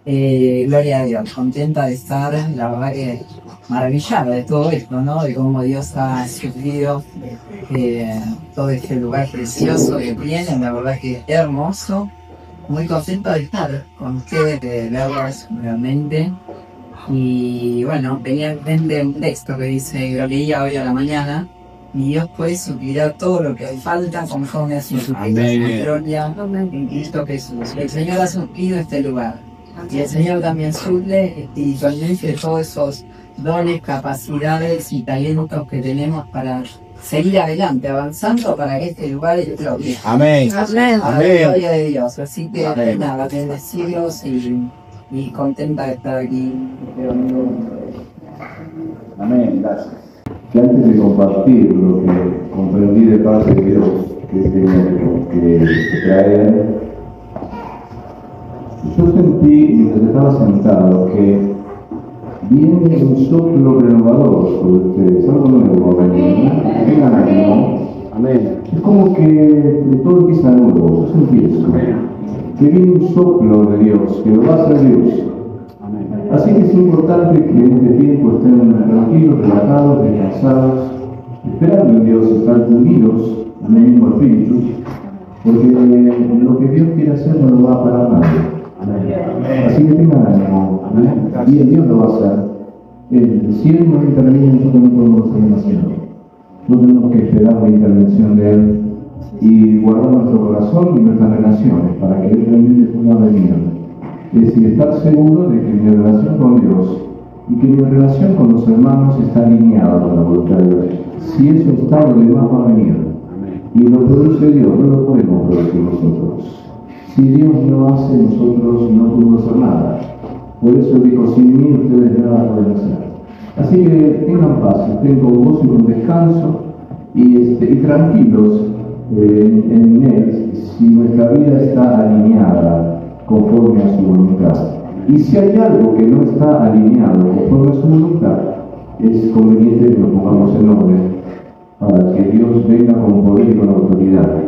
Gloria a Dios, contenta de estar, la verdad que maravillada de todo esto, ¿no? De cómo Dios ha suplido todo este lugar precioso que tienen, la verdad que hermoso. Muy contenta de estar con ustedes, de verlos nuevamente. Y bueno, venía en mente un texto que dice, lo leía hoy a la mañana, y Dios pues suplirá todo lo que falta conforme a su gloria en Cristo Jesús. El Señor ha suplido este lugar. Y el Señor también suple espiritualmente todos esos dones, capacidades y talentos que tenemos para seguir adelante, avanzando para que este lugar explote. Amén. Amén. A la Amén. gloria de Dios. Así que Amén. nada, bendecirlos y contenta de estar aquí. Amén, gracias. Que antes de compartir lo que comprendí de parte de Dios, que tengo que traer, yo sentí mientras estaba sentado que viene un soplo renovador sobre ustedes, algo nuevo va a venir, ¿no? Tengan ánimo. Amén. Es como que todo empieza de nuevo, yo sentí eso. Que viene un soplo de Dios, que lo va a hacer Dios. Amén. Así que es importante que en este tiempo estén tranquilos, relajados, descansados, esperando en Dios, estar unidos en el mismo espíritu, porque lo que Dios quiere hacer no lo va a parar nadie. Así que tengan ánimo, ¿amén? Y el Dios lo va a hacer. Si Él no interviene, nosotros no podemos hacer demasiado. No tenemos que esperar la intervención de Él y guardar nuestro corazón y nuestras relaciones para que Él realmente pueda venir. Es decir, estar seguro de que mi relación con Dios y que mi relación con los hermanos está alineada con la voluntad de Dios. Si eso está, lo demás va a venir. Y lo produce Dios, no lo podemos producir nosotros. Si Dios no hace, nosotros no podemos hacer nada. Por eso Él dijo, sin mí ustedes nada pueden hacer. Así que tengan paz, estén con gozo y con descanso y tranquilos en Él, si nuestra vida está alineada conforme a su voluntad. Y si hay algo que no está alineado conforme a su voluntad, es conveniente que nos pongamos en orden para que Dios venga con poder y con autoridad.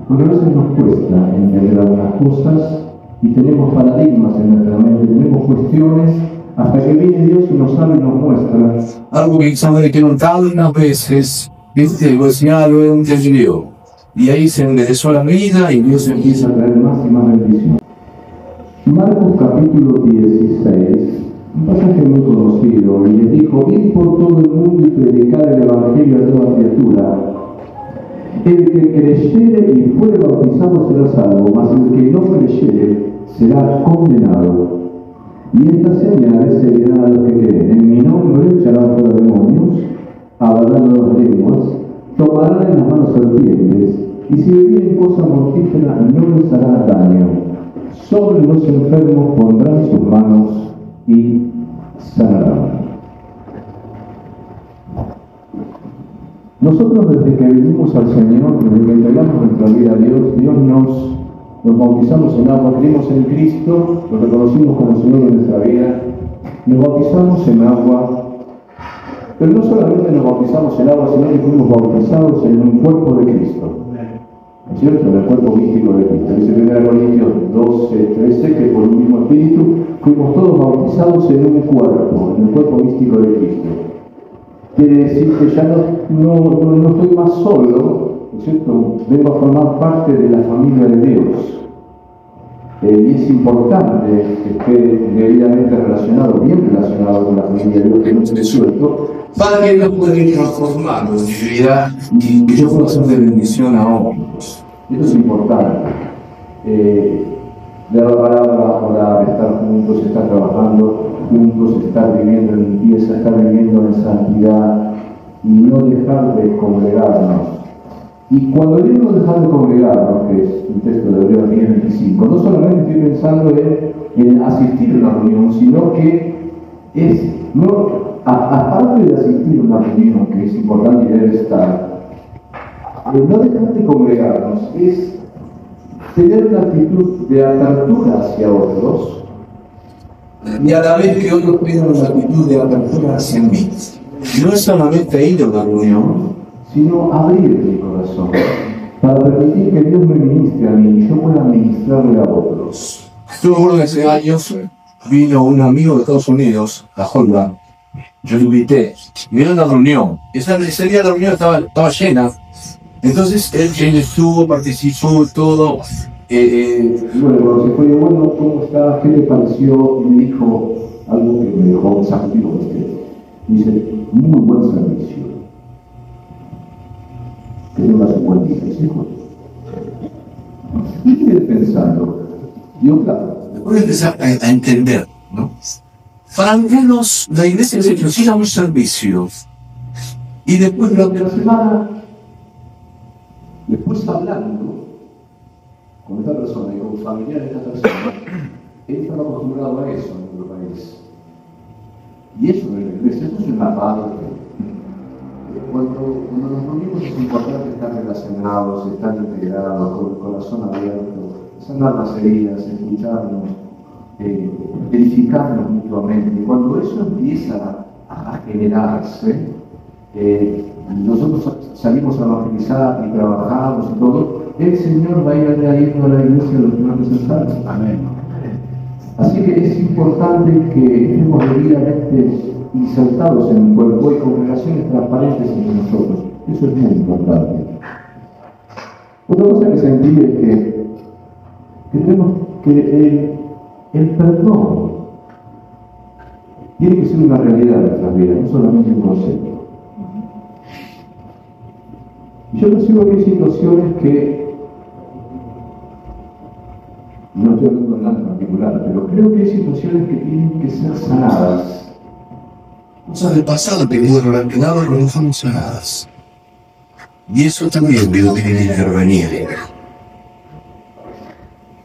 Porque a veces nos cuesta entender algunas cosas y tenemos paradigmas en nuestra mente, tenemos cuestiones hasta que viene Dios y nos habla y nos muestra algo que sabe que tantas veces, viste, pues ya lo he entendido. Y ahí se enderezó la vida y Dios empieza a traer más y más bendición. Marcos capítulo 16, un pasaje muy conocido, y les dijo, id por todo el mundo y predicar el evangelio a toda criatura. El que creyere y fuere bautizado será salvo, mas el que no creyere será condenado. Y estas señales seguirán a los que creen. En mi nombre echarán fuera demonios, hablarán nuevas lenguas, tomarán en las manos serpientes, y si bebieren cosas mortíferas no les hará daño. Sobre los enfermos pondrán sus manos y sanarán. Nosotros desde que venimos al Señor, desde que entregamos nuestra vida a Dios, nos bautizamos en agua, creemos en Cristo, lo reconocimos como Señor de nuestra vida, nos bautizamos en agua, pero no solamente nos bautizamos en agua, sino que fuimos bautizados en un cuerpo de Cristo. ¿No es cierto? En el cuerpo místico de Cristo. Dice 1 Corintios 12:13 que por un mismo espíritu fuimos todos bautizados en un cuerpo, en el cuerpo místico de Cristo. Quiere decir que ya no estoy más solo, ¿no es cierto? Vengo a formar parte de la familia de Dios. Y es importante que esté debidamente relacionado, bien relacionado con la familia de Dios, que no esté suelto, para que Dios pueda ir transformando en mi vida y que yo pueda ser de bendición a otros. Eso es importante. De la palabra, orar, estar juntos, estar trabajando juntos, estar viviendo en limpieza, estar viviendo en santidad y no dejar de congregarnos. Y cuando digo dejar de congregarnos, que es un texto de Hebreos 10:25, no solamente estoy pensando en asistir a una reunión, sino que es, aparte de asistir a una reunión, que es importante y debe estar, no dejar de congregarnos es tener una actitud de apertura hacia otros y a la vez que otros tengan una actitud de apertura hacia mí. No es solamente ir a una reunión, sino abrir mi corazón para permitir que Dios me ministre a mí y yo pueda ministrarle a otros. Yo recuerdo que hace años vino un amigo de Estados Unidos, a Holland. Yo lo invité. Vino a una reunión. Ese día la reunión estaba llena. Entonces él estuvo, participó, todo. Bueno, cuando se fue, bueno, ¿cómo está? ¿Qué le pareció? Y me dijo algo que me dejó sacudido. Dice, muy buen servicio. Que tengas un buen día, hijo. Y quedé pensando. Digo, claro, después de empezar a entender, ¿no? Para algunos, la iglesia necesita un servicio. Y después, durante la semana, después hablando con esta persona y con familiares de esta persona, él estaba acostumbrado a eso en nuestro país. Y eso no es la iglesia, eso es una parte. Cuando nos reunimos es importante estar relacionados, estar integrados, con el corazón abierto, sanar las heridas, escucharnos, edificarnos mutuamente. Cuando eso empieza a generarse, nosotros salimos a evangelizar y trabajamos y todo, el Señor va a ir añadiendo a la iglesia los que no necesitan. Amén. Así que es importante que estemos debidamente insertados en el cuerpo y congregaciones transparentes entre nosotros. Eso es muy importante. Otra cosa que sentí es que tenemos que el perdón tiene que ser una realidad de nuestras vidas, no solamente un concepto. Yo percibo que hay situaciones que, no estoy hablando de nada en particular, pero creo que hay situaciones que tienen que ser sanadas. Cosas del pasado que fueron relacionadas pero no fueron sanadas. Y eso también Dios tiene que intervenir.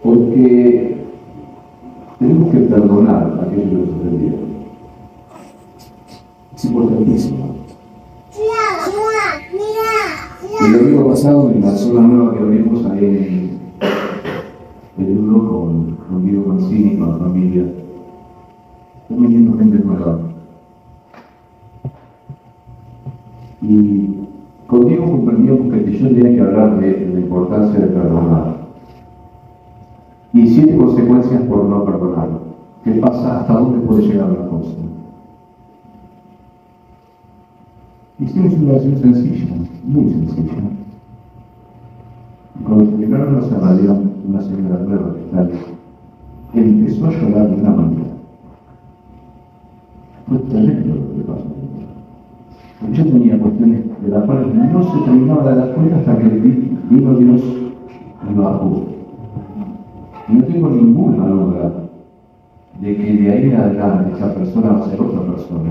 Porque tenemos que perdonar a aquellos que nos ofendieron. Es importantísimo. El domingo pasado, en la zona nueva que abrimos ahí en el Uno con Diego Mancini, con la familia, están viniendo gente nueva. Y con Diego comprendíamos que yo tenía que hablar de la importancia de perdonar. Y 7 consecuencias por no perdonar. ¿Qué pasa? ¿Hasta dónde puede llegar la cosa? Hicimos una oración sencilla, muy sencilla. Y cuando terminaron la semana, una señora nueva que está ahí, empezó a llorar de una manera. Fue tremendo lo que pasó. Porque yo tenía cuestiones de las cuales no se terminaba de dar cuenta hasta que vino Dios y lo bajó. Y no tengo ninguna duda de que de ahí en adelante esa persona va a ser otra persona.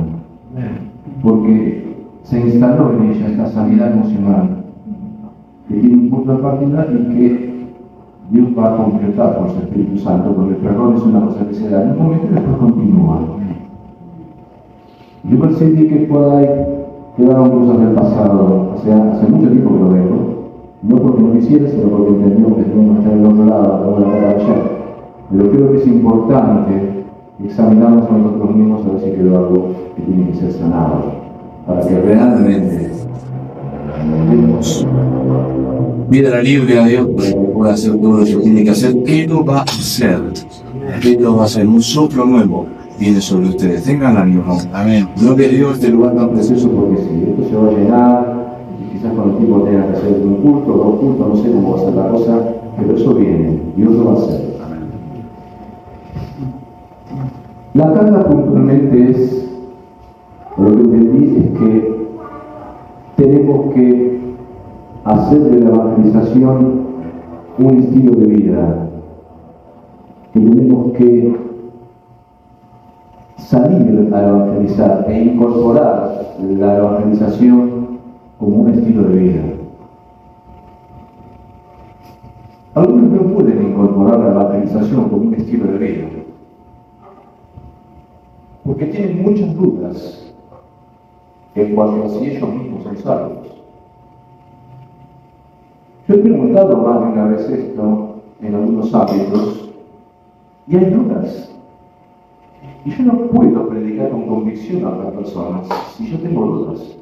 Porque se instaló en ella esta sanidad emocional que tiene un punto de partida y que Dios va a concretar por su Espíritu Santo, porque el perdón es una cosa que se da en un momento y después continúa. Yo percibí que por ahí quedaron cosas del pasado, hace mucho tiempo que lo veo, no porque no quisiera, sino porque entendimos que tenemos que estar del otro lado, la cara de ayer. Pero creo que es importante examinarnos a nosotros mismos a ver si quedó algo que tiene que ser sanado, para que realmente Dios pida la libre a Dios para que pueda hacer todo lo que tiene que hacer. ¿Qué lo va a hacer? ¿Qué lo va a hacer? Un soplo nuevo viene sobre ustedes. Tengan ánimo. Amén. No que Dios este lugar tan precioso porque sí, esto se va a llenar. Quizás con el tiempo tenga que hacer un culto, 2 cultos, no sé cómo va a ser la cosa, pero eso viene, Dios lo va a hacer. La carga puntualmente es, lo que entendí es que tenemos que hacer de la evangelización un estilo de vida, que tenemos que salir a evangelizar e incorporar la evangelización como un estilo de vida. Algunos no pueden incorporar la evangelización como un estilo de vida, porque tienen muchas dudas en cuanto a si ellos mismos son salvos. Yo he preguntado más de una vez esto en algunos ámbitos y hay dudas. Y yo no puedo predicar con convicción a otras personas si yo tengo dudas.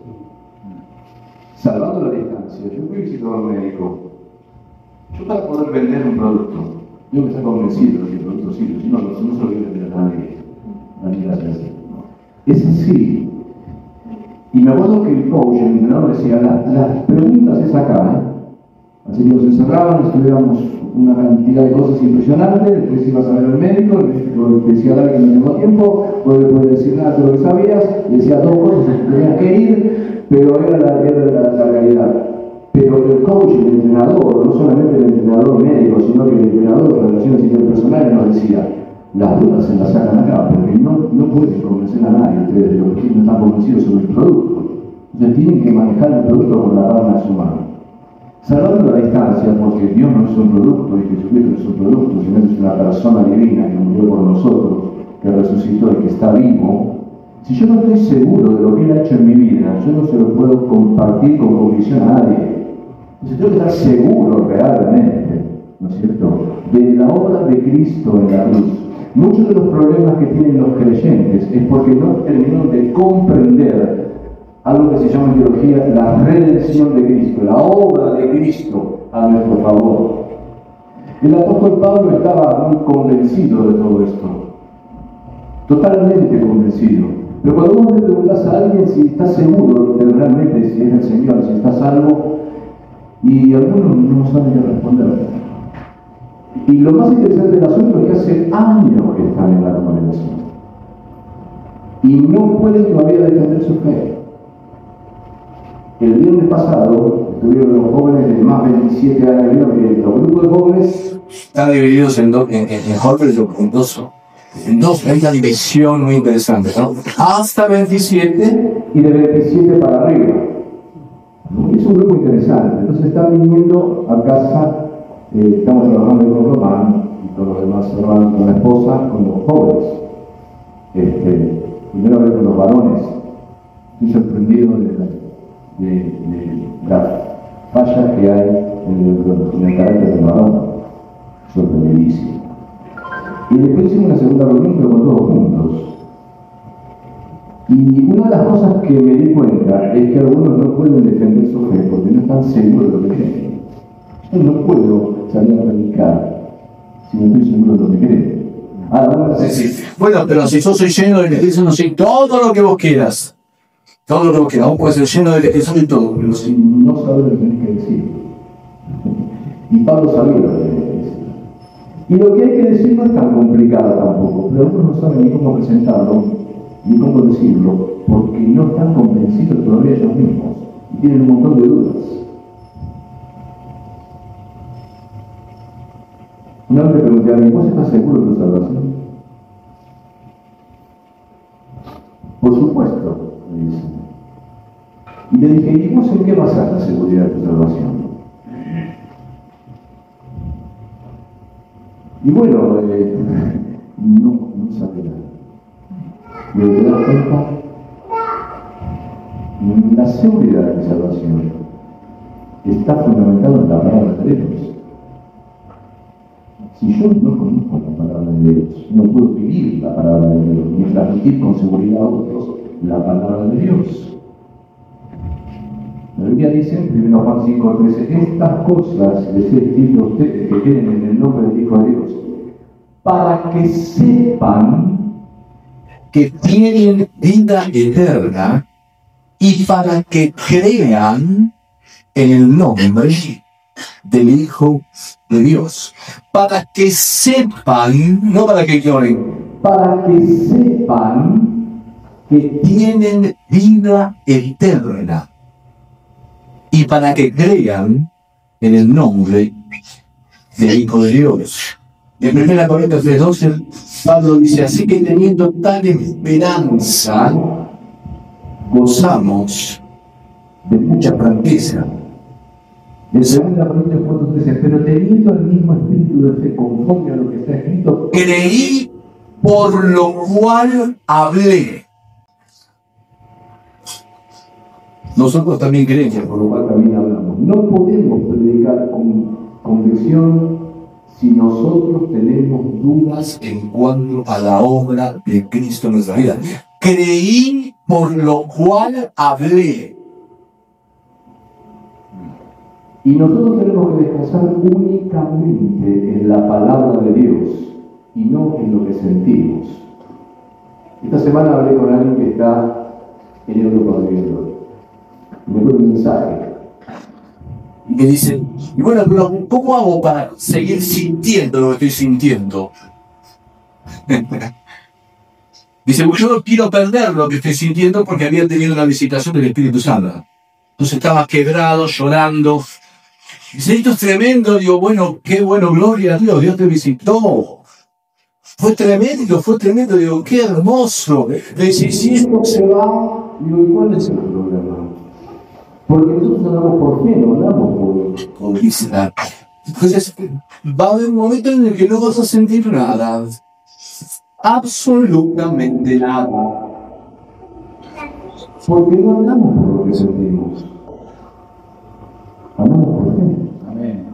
Salvando la distancia, yo fui visitado al médico. Yo para poder vender un producto, Yo que estoy convencido de que el producto sirve, si no se lo voy a vender a nadie gracias. Es así. Y me acuerdo que el coach, el entrenador, decía, las preguntas es acá, Así que nos encerraban, estudiamos una cantidad de cosas impresionantes, después ibas a ver al médico, el médico te decía algo que no tengo tiempo, no le puedes decir nada de lo que sabías, decía dos cosas, tenías que ir, pero era la realidad. Pero el coach, el entrenador, no solamente el entrenador médico, sino que el entrenador de relaciones interpersonales nos decía, las dudas se las sacan acá, porque no pueden convencer a nadie ustedes de lo que no están convencidos sobre el producto. Entonces tienen que manejar el producto con la palma de su mano. Salvando la distancia, porque Dios no es un producto y Jesucristo no es un producto, sino que es una persona divina que murió por nosotros, que resucitó y que está vivo. Si yo no estoy seguro de lo que Él ha hecho en mi vida, yo no se lo puedo compartir con convicción a nadie. Entonces tengo que estar seguro realmente, ¿no es cierto?, de la obra de Cristo en la cruz. Muchos de los problemas que tienen los creyentes es porque no terminaron de comprender algo que se llama en teología la redención de Cristo, la obra de Cristo a nuestro favor. El apóstol Pablo estaba muy convencido de todo esto, totalmente convencido. Pero cuando vos le preguntás a alguien si está seguro de realmente si es el Señor, si está salvo, y algunos no saben qué responder. Y lo más interesante del asunto es que hace años que están en la congregación y no pueden todavía defender su fe. El viernes pasado estuvieron los jóvenes de más de 27 años, que los grupos de jóvenes están divididos en jóvenes en dos, hay una división muy interesante, ¿no? Hasta 27 y de 27 para arriba. Es un grupo interesante. Entonces están viniendo a casa, estamos trabajando con Román y con los demás hermanos, con la esposa, con los jóvenes. Primero vez con los varones. Estoy sorprendido de la falla que hay en el carácter del varón. Sorprendidísimo. Y después hicimos una segunda reunión, pero con todos juntos. Y una de las cosas que me di cuenta es que algunos no pueden defender su fe porque no están seguros de lo que creen. Yo no puedo salir a predicar si no estoy seguro de lo que creen. Bueno, pero si yo soy lleno del Espíritu, no sé todo lo que vos quieras. Todo lo que vos quieras, vos puedes ser lleno del Espíritu y todo. Pero si no sabes lo que tenés que decir. Y Pablo sabía lo que tenía que decir. Y lo que hay que decir no es tan complicado tampoco, pero algunos no saben ni cómo presentarlo, ni cómo decirlo, porque no están convencidos todavía ellos mismos y tienen un montón de dudas. Una vez le pregunté a mí, ¿vos estás seguro de tu salvación? Por supuesto, me dice. Y le dije, ¿y vos en qué basás la seguridad de tu salvación? Y bueno, no sabe nada. Y te das cuenta, la seguridad de mi salvación está fundamentada en la palabra de Dios. Si yo no conozco la palabra de Dios, no puedo vivir la palabra de Dios, ni transmitir con seguridad a otros la palabra de Dios. La Biblia dice en 1 Juan 5:13, estas cosas les he escrito a ustedes que creen en el nombre del Hijo de Dios, para que sepan que tienen vida eterna y para que crean en el nombre del Hijo de Dios. Para que sepan, no para que ignoren, para que sepan que tienen vida eterna y para que crean en el nombre del Hijo de Dios. En 1 Corintios 3:12, Pablo dice, así que teniendo tal esperanza, gozamos de mucha franqueza. En 2 Corintios 4:13, pero teniendo el mismo espíritu de fe conforme a lo que está escrito, creí, por lo cual hablé. Nosotros también creemos, por lo cual también hablamos. No podemos predicar con convicción si nosotros tenemos dudas en cuanto a la obra de Cristo en nuestra vida. Creí, por lo cual hablé. Y nosotros tenemos que descansar únicamente en la palabra de Dios y no en lo que sentimos. Esta semana hablé con alguien que está en el grupo de Dios. Me dio un mensaje. Y me dice, y bueno, pero ¿cómo hago para seguir sintiendo lo que estoy sintiendo? Dice, pues yo no quiero perder lo que estoy sintiendo porque había tenido una visitación del Espíritu Santo. Entonces estaba quebrado, llorando. Dice, esto es tremendo. Digo, bueno, qué bueno, gloria a Dios, Dios te visitó. Fue tremendo. Digo, qué hermoso. Me dice, si esto se va, Digo, ¿y cuál es el problema? Porque nosotros hablamos por fe, no hablamos por publicidad. Entonces, va a haber un momento en el que no vas a sentir nada. Absolutamente nada. Porque no hablamos por lo que sentimos. Hablamos por fe. Amén.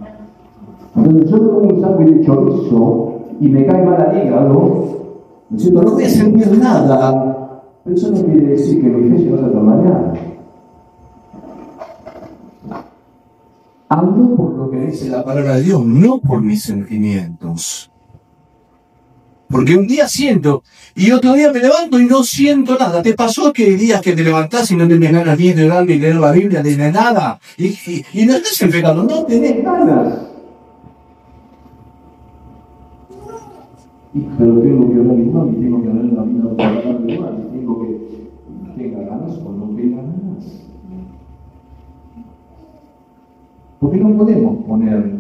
Entonces yo tengo un sándwich de chorizo y me cae mal al hígado, diciendo, no voy a sentir nada. Pero eso no quiere decir que mi fe se va a mañana. Hablo por lo que dice la palabra de Dios, no por mis sentimientos. Porque un día siento, y otro día me levanto y no siento nada. ¿Te pasó que hay días que te levantás y no tenés ganas ni de orar, ni de leer la Biblia, ni de nada? Y no estás en pecado, no tenés ganas. Pero tengo que orar igual, y tengo que orar en la vida para igual, y tengo que tenga ganas o no tenga ganas. Porque no podemos poner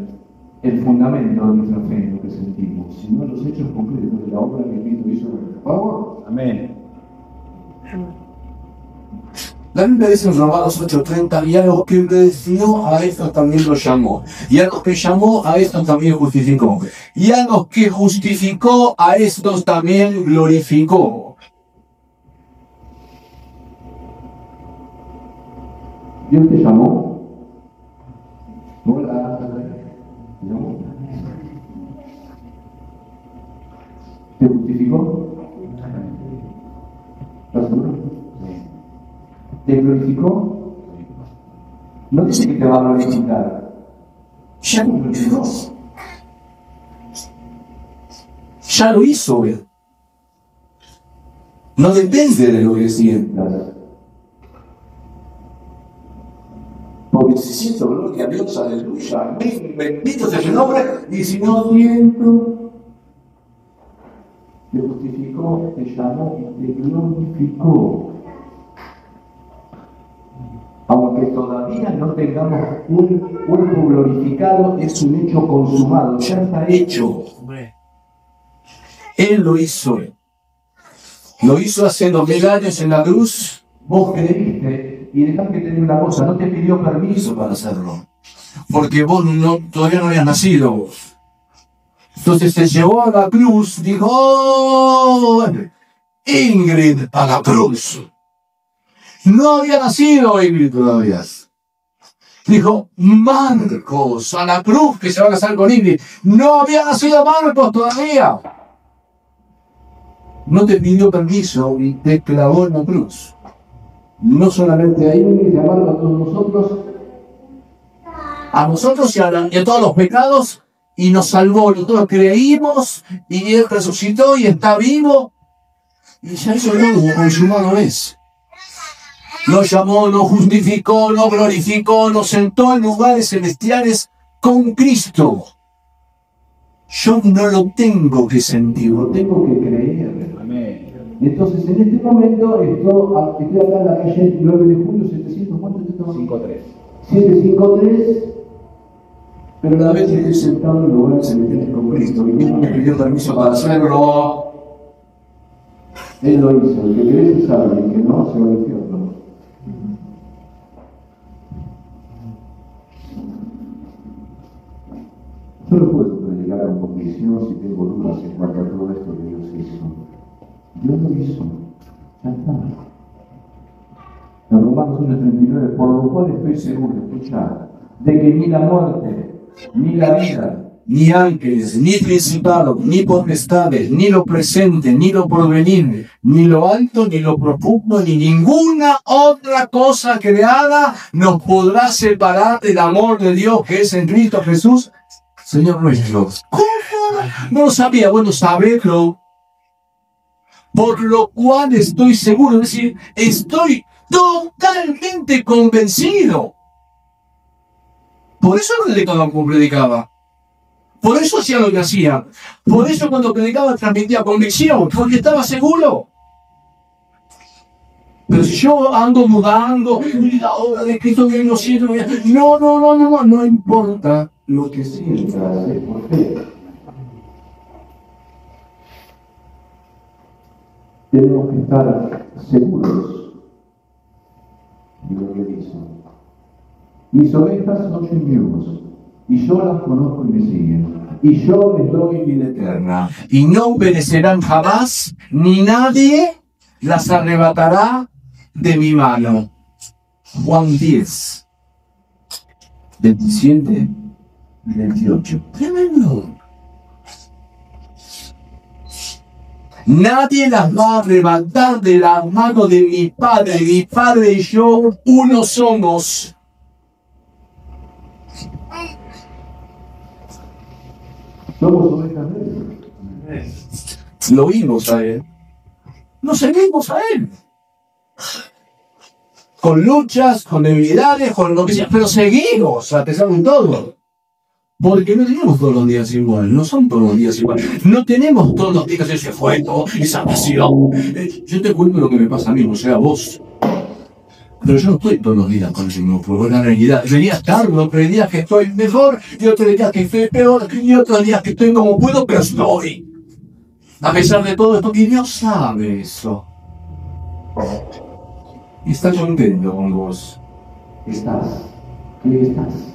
el fundamento de nuestra fe en lo que sentimos, sino en los hechos concretos de la obra que Cristo hizo en nuestro favor. Amén. La Biblia dice en Romanos 8:30, y a los que obedeció, a estos también los llamó. Y a los que llamó, a estos también justificó. Y a los que justificó, a estos también glorificó. Dios te llamó. Hola. ¿No? ¿Te justificó? ¿Estás seguro? ¿Te glorificó? No dice que te va a glorificar. Ya lo glorificó. Ya lo hizo él. No depende de lo que sientas. Porque si siento gloria a Dios, aleluya, bendito sea su nombre, y si no siento, te justificó, te llamó y te glorificó. Aunque todavía no tengamos un cuerpo glorificado, es un hecho consumado, ya está hecho. Él lo hizo. Lo hizo hace 2000 años en la cruz. Vos creíste, y dejad que te diga una cosa, no te pidió permiso para hacerlo. Porque vos todavía no habías nacido. Entonces se llevó a la cruz, dijo, oh, Ingrid a la cruz. No había nacido Ingrid todavía. Dijo, Marcos a la cruz, que se va a casar con Ingrid. No había nacido Marcos todavía. No te pidió permiso y te clavó en la cruz. No solamente a Ingrid, sino a nosotros y a todos los pecados, y nos salvó. Nosotros creímos, y Él resucitó y está vivo. Y ya eso no consumado es. Nos llamó, nos justificó, nos glorificó, nos sentó en lugares celestiales con Cristo. Yo no lo tengo que sentir, lo tengo que creer. Amén. Entonces, en este momento, estoy acá en la calle 9 de julio, 700, ¿cuánto te estaba? 53. 753, pero a la vez estoy sentado en lugares celestiales con Cristo, y Dios no me pidió permiso para hacerlo. Él lo hizo, el que cree se sabe, el que no se va al infierno. Yo no puedo predicar con convicción si tengo dudas en cuanto a todo esto que Dios hizo. Dios lo hizo. Ya está. En Romanos 1:39, por lo cual estoy seguro, escucha, de que ni la muerte, ni la vida, ni ángeles, ni principados, ni potestades, ni lo presente, ni lo porvenir, ni lo alto, ni lo profundo, ni ninguna otra cosa creada nos podrá separar del amor de Dios que es en Cristo Jesús, Señor nuestro. ¿Cómo? No lo sabía. Bueno, sabedlo. Por lo cual estoy seguro, es decir, estoy totalmente convencido. Por eso predicaba como predicaba. Por eso hacía lo que hacía. Por eso cuando predicaba transmitía convicción, porque estaba seguro. Pero si yo ando dudando, la obra de Cristo que no siento, no importa lo que sientas, es por fe. Tenemos que estar seguros de lo que dice. Mis ovejas oyen mi voz, y yo las conozco y me siguen, y yo les doy vida eterna, y no perecerán jamás, ni nadie las arrebatará de mi mano. Juan 10, 27 y 28. Tremendo. Nadie las va a arrebatar de la mano de mi Padre. Mi Padre y yo uno somos. Somos ovejas de Él. Lo oímos a Él. Nos seguimos a Él. Con luchas, con debilidades, con lo que sea, pero seguimos a pesar de todo. Porque no tenemos todos los días igual, no son todos los días igual. No tenemos todos los días ese fuego, esa pasión. Yo te cuento lo que me pasa a mí, no sé a vos. Pero yo no estoy todos los días con el mismo fuego, la realidad. Hay días tarde, hay días que estoy mejor, y otros días que estoy peor, y otros días que estoy como puedo, pero estoy. A pesar de todo esto, y Dios sabe eso. Y está contento con vos. Estás. ¿Qué estás?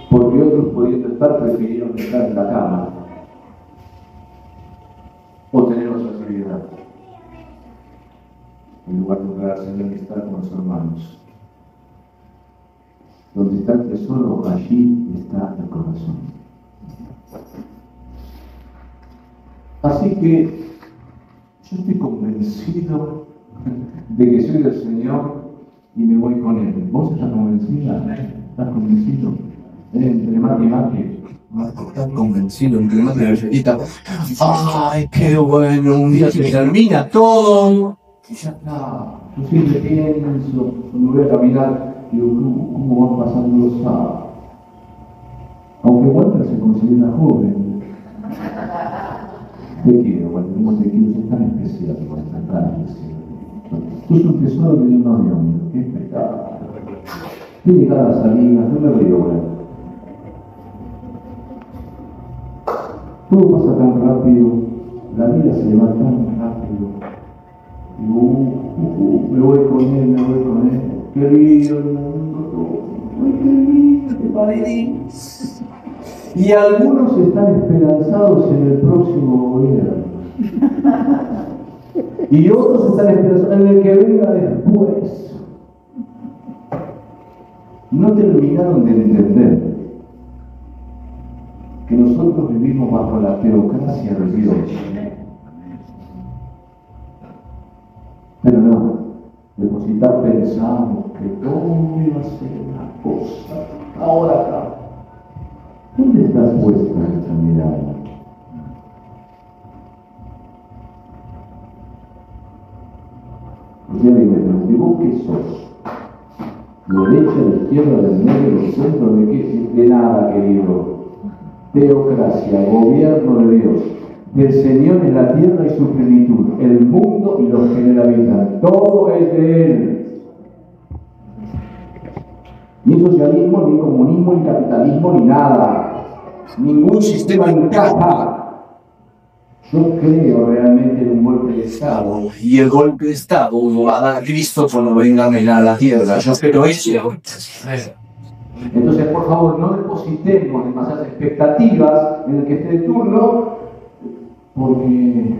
Porque otros pudiendo estar prefirieron estar en la cama o tener otra actividad en lugar de honrar al Señor y estar con los hermanos. Donde está el tesoro, allí está el corazón. Así que yo estoy convencido de que soy del Señor y me voy con Él. ¿Vos estás convencida? ¿Estás convencido? Entre más y más que estás convencido, entre más de necesita. ¡Ay, qué bueno! Un día se termina todo y ya está. Yo siempre pienso, cuando voy a caminar, digo, ¿cómo van pasando los sábados? Aunque Walter se considera joven. Te quiero, Walter, no te quiero, es tan especial, Walter, tan especial. Tú sos un tesoro que Dios no dio, qué espectáculo. Qué llegada a Salinas, no me río, Walter. Todo pasa tan rápido, la vida se le va tan rápido. Digo, me voy con él, qué lindo el mundo, ay, qué lindo, qué paredís. Y algunos están esperanzados en el próximo gobierno. Y otros están esperanzados en el que venga después. No terminaron de entender que nosotros vivimos bajo la teocracia de Dios. Pero no, depositar pensamos que todo iba a ser una cosa. Ahora acá. ¿Dónde estás puesta esta mirada? Usted me preguntó, ¿vos qué sos? ¿Derecha, izquierda, del medio, del centro? ¿De qué? De nada, querido. Teocracia, gobierno de Dios, del Señor en la tierra y su plenitud, el mundo y los que en él habitan, todo es de Él. Ni socialismo, ni comunismo, ni capitalismo, ni nada. Ningún sistema encaja. Yo creo realmente en un golpe de Estado, y el golpe de Estado lo va a dar Cristo cuando venga a la tierra. Yo espero eso. Entonces, por favor, no depositemos demasiadas expectativas en el que esté de turno, porque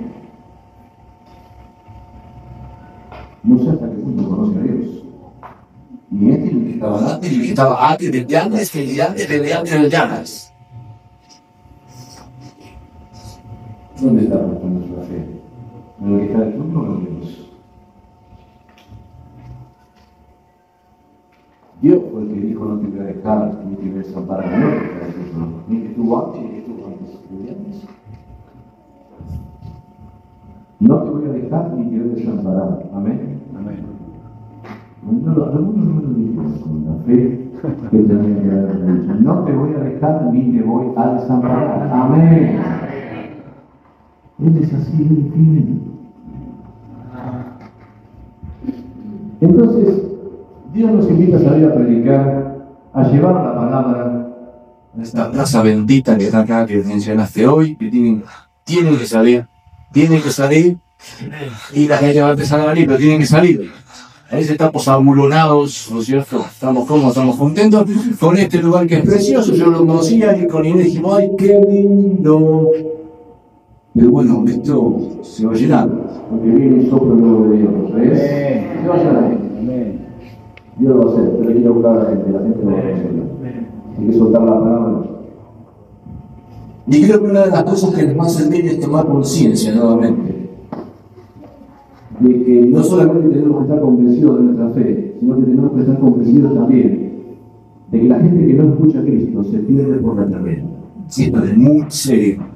no sé hasta qué punto conoce a Dios. Y este es el que estaba antes, y el que estaba antes de Llanas, que el de antes de Llanas. ¿Dónde está nuestra fe? ¿En lo que está el mundo o en Dios? Dios fue el que dijo: no te voy a dejar ni te voy a desamparar. Ni que estuvo antes ni que estuvo antes. No te voy a dejar ni te voy a desamparar. Amén. Amén. Algunos no lo dicen con la fe que tenía que haber dicho. No te voy a dejar ni te voy a desamparar. Amén. Él es así, Él es fiel. Entonces, Dios nos invita a salir a predicar, a llevar la palabra a esta plaza bendita que está acá, que mencionaste hoy, que tienen que salir, y la gente va a empezar a venir, pero tienen que salir. A veces estamos amulonados, ¿no es cierto? Estamos cómodos, estamos contentos con este lugar que es precioso. Yo lo conocía y con Inés dijimos: ¡ay, qué lindo! Pero bueno, esto se va a llenar, porque viene un soplo nuevo de Dios, ¿ves? Se va a llenar. Amén. Dios lo va a hacer, pero hay que ir a buscar a la gente lo va a hacer. Hay que soltar la palabra. Y creo que una de las cosas que nos va a servir es tomar conciencia nuevamente de que no solamente tenemos que estar convencidos de nuestra fe, sino que tenemos que estar convencidos también de que la gente que no escucha a Cristo se pierde por la carrera. Siento de muy serio.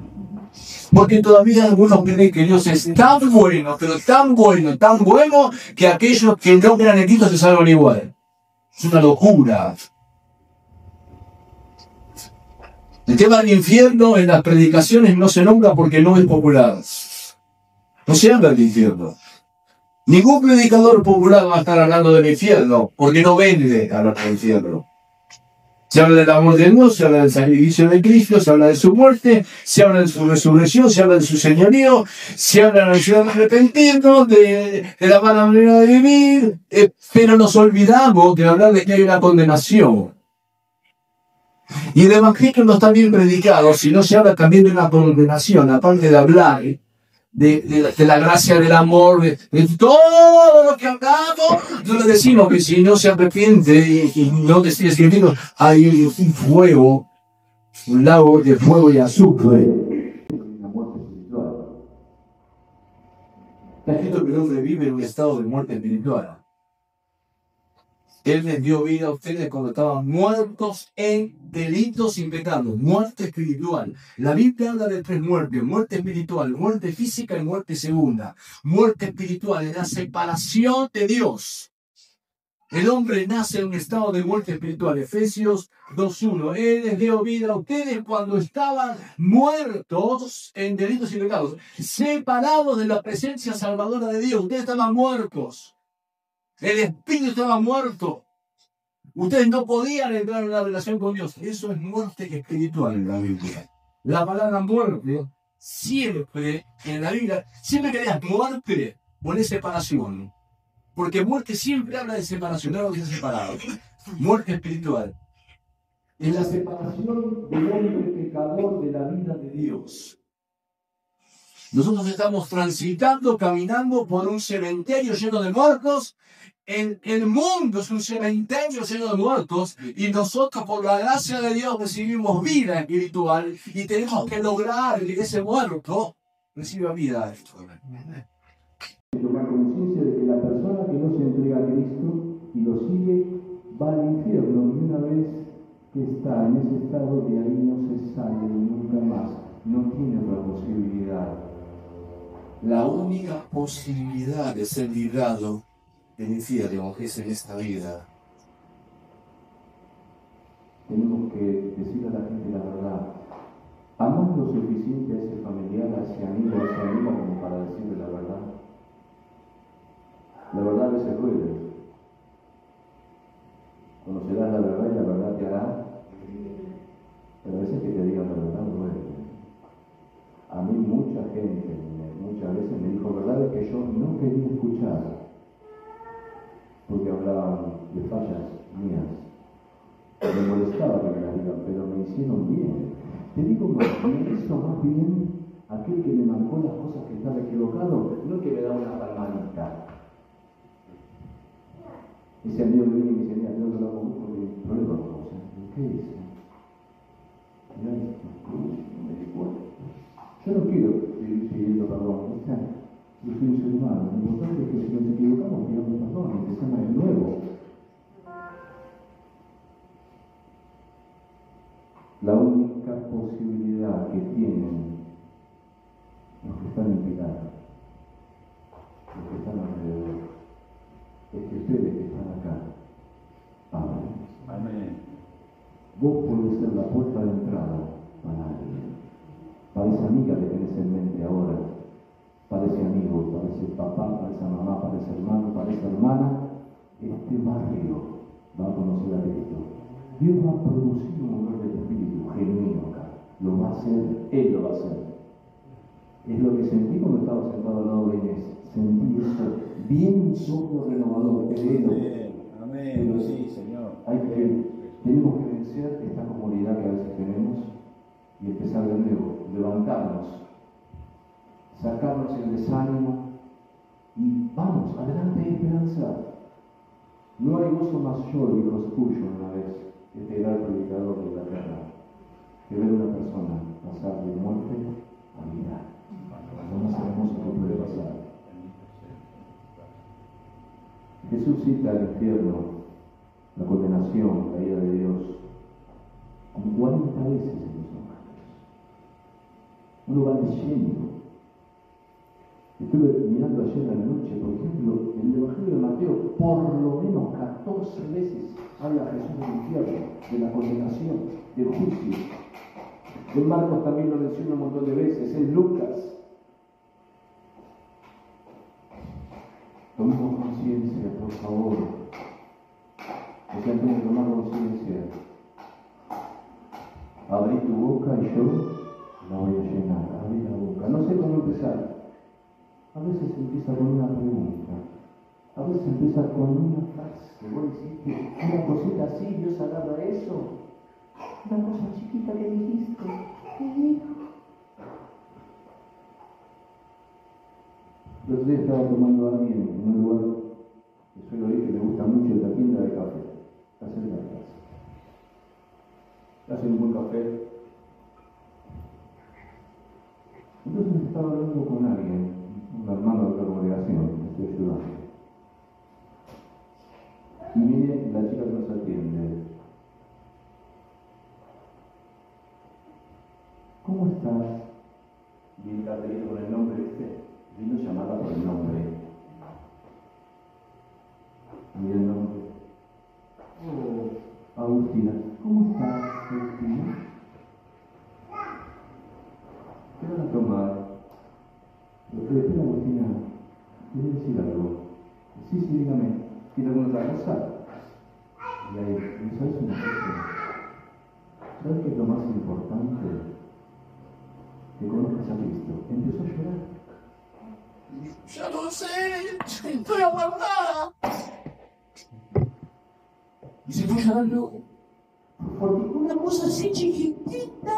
Porque todavía algunos creen que Dios es tan bueno, pero tan bueno, que aquellos que no crean en Cristo se salvan igual. Es una locura. El tema del infierno en las predicaciones no se nombra porque no es popular. No se habla del infierno. Ningún predicador popular va a estar hablando del infierno, porque no vende hablar del infierno. Se habla del amor de Dios, se habla del sacrificio de Cristo, se habla de su muerte, se habla de su resurrección, se habla de su señorío, se habla de la necesidad de arrepentirnos, de la mala manera de vivir, pero nos olvidamos de hablar de que hay una condenación. Y el Evangelio no está bien predicado, sino se habla también de una condenación, aparte de hablar de la gracia del amor, de todo lo que hablamos. Nosotros decimos que si no se arrepiente y no decide escribirlo, hay un fuego, un lago de fuego y azufre. Una muerte espiritual. Está escrito que el hombre vive en un estado de muerte espiritual. Él les dio vida a ustedes cuando estaban muertos en delitos y pecados, muerte espiritual. La Biblia habla de tres muertes: muerte espiritual, muerte física y muerte segunda. Muerte espiritual es la separación de Dios. El hombre nace en un estado de muerte espiritual. Efesios 2:1. Él les dio vida a ustedes cuando estaban muertos en delitos y pecados, separados de la presencia salvadora de Dios. Ustedes estaban muertos. El espíritu estaba muerto. Ustedes no podían entrar en una relación con Dios. Eso es muerte espiritual en la Biblia. La palabra muerte siempre en la Biblia, siempre que leas muerte, pone separación. Porque muerte siempre habla de separación, no de separado. Muerte espiritual. Es la separación del hombre pecador de la vida de Dios. Nosotros estamos transitando, caminando por un cementerio lleno de muertos. El mundo es un cementerio lleno de muertos y nosotros por la gracia de Dios recibimos vida espiritual y tenemos que lograr que ese muerto reciba vida espiritual. Tomar conciencia de que la persona que no se entrega a Cristo y lo sigue va al infierno, y una vez que está en ese estado, de ahí no se sale nunca más, no tiene otra posibilidad. La única posibilidad de ser librado del infierno es en esta vida. Tenemos que decir a la gente la verdad. ¿Amamos lo suficiente a ese familiar, a ese amigo, a esa amiga como para decirle la verdad? La verdad a veces duele. Conocerás la verdad y la verdad te hará. Pero a veces que te digan la verdad duele. A mí mucha gente, muchas veces me dijo verdades que yo no quería escuchar, porque hablaban de fallas mías. Me molestaba que me las digan, pero me hicieron bien. Te digo más, me hizo más bien aquel que me marcó las cosas que estaba equivocado, no que me daba una palmadita. Ese amigo que viene y me dice, mira, tengo que hablar con vos porque hay problema con vos. ¿Qué dice? Mirá esto, no me di cuenta. Yo no quiero seguir pidiendo perdón, ¿viste? Yo soy un ser humano. Lo importante es que si nos equivocamos, pidamos perdón y empezamos de nuevo. La única posibilidad que tienen los que están en pecado, los que están alrededor, es que ustedes que están acá hablen. Amén. Vos podés ser la puerta de entrada para alguien, para esa amiga que tenés en mente ahora, para ese amigo, para ese papá, para esa mamá, para ese hermano, para esa hermana. Este barrio va a conocer a Cristo. Dios va a producir un mover de espíritu genuino acá. Lo va a hacer, Él lo va a hacer. Es lo que sentí cuando estaba sentado al lado de Inés. Sentí eso, bien un soplo renovador, créelo. Amén. Pero Sí, Señor. Tenemos que vencer esta comodidad que a veces tenemos y empezar de nuevo, levantarnos, sacarnos el desánimo y vamos, adelante, hay esperanza. No hay gozo mayor, dijo Spurgeon una vez, este gran predicador de Inglaterra, que ver a una persona pasar de muerte a vida. Lo más hermoso que puede pasar. Jesús cita al infierno, la condenación, la ira de Dios, como 40 veces en los evangelios. Uno va leyendo. Estuve mirando ayer a la noche, por ejemplo, en el Evangelio de Mateo, por lo menos 14 veces habla Jesús del infierno, de la condenación, del juicio. En Marcos también lo menciona un montón de veces, en Lucas. Tomemos conciencia, por favor. Es antes de tomar conciencia. Abrí tu boca y yo la voy a llenar. Abrí la boca. No sé cómo empezar. A veces empieza con una pregunta. A veces empieza con una frase. Vos decís que una cosita así, Dios agarra eso. Una cosa chiquita que dijiste. ¿Qué dijo? El otro día estaba tomando a alguien en un lugar que suelo ir, que me gusta mucho, la tienda de café. Está cerca de casa. Hacen un buen café. Entonces estaba hablando con alguien, un hermano de otra congregación, que estoy ayudando. Y viene la chica que nos atiende. ¿Cómo estás? Y el cartelito con el nombre, ¿viste? Vino llamada por el nombre. Mira el nombre. Oh, Agustina. ¿Cómo estás, Agustina? ¿Qué van a tomar? Espera, Agustina. ¿Quieres decir algo? Sí, dígame. ¿Tiene alguna otra cosa? Y ahí, ¿sabes una cosa? ¿Sabes qué es lo más importante? Que conozcas a Cristo. Empezó a llorar. Ya lo sé, estoy aguardada. Y se fue llorando. Porque una cosa así chiquitita.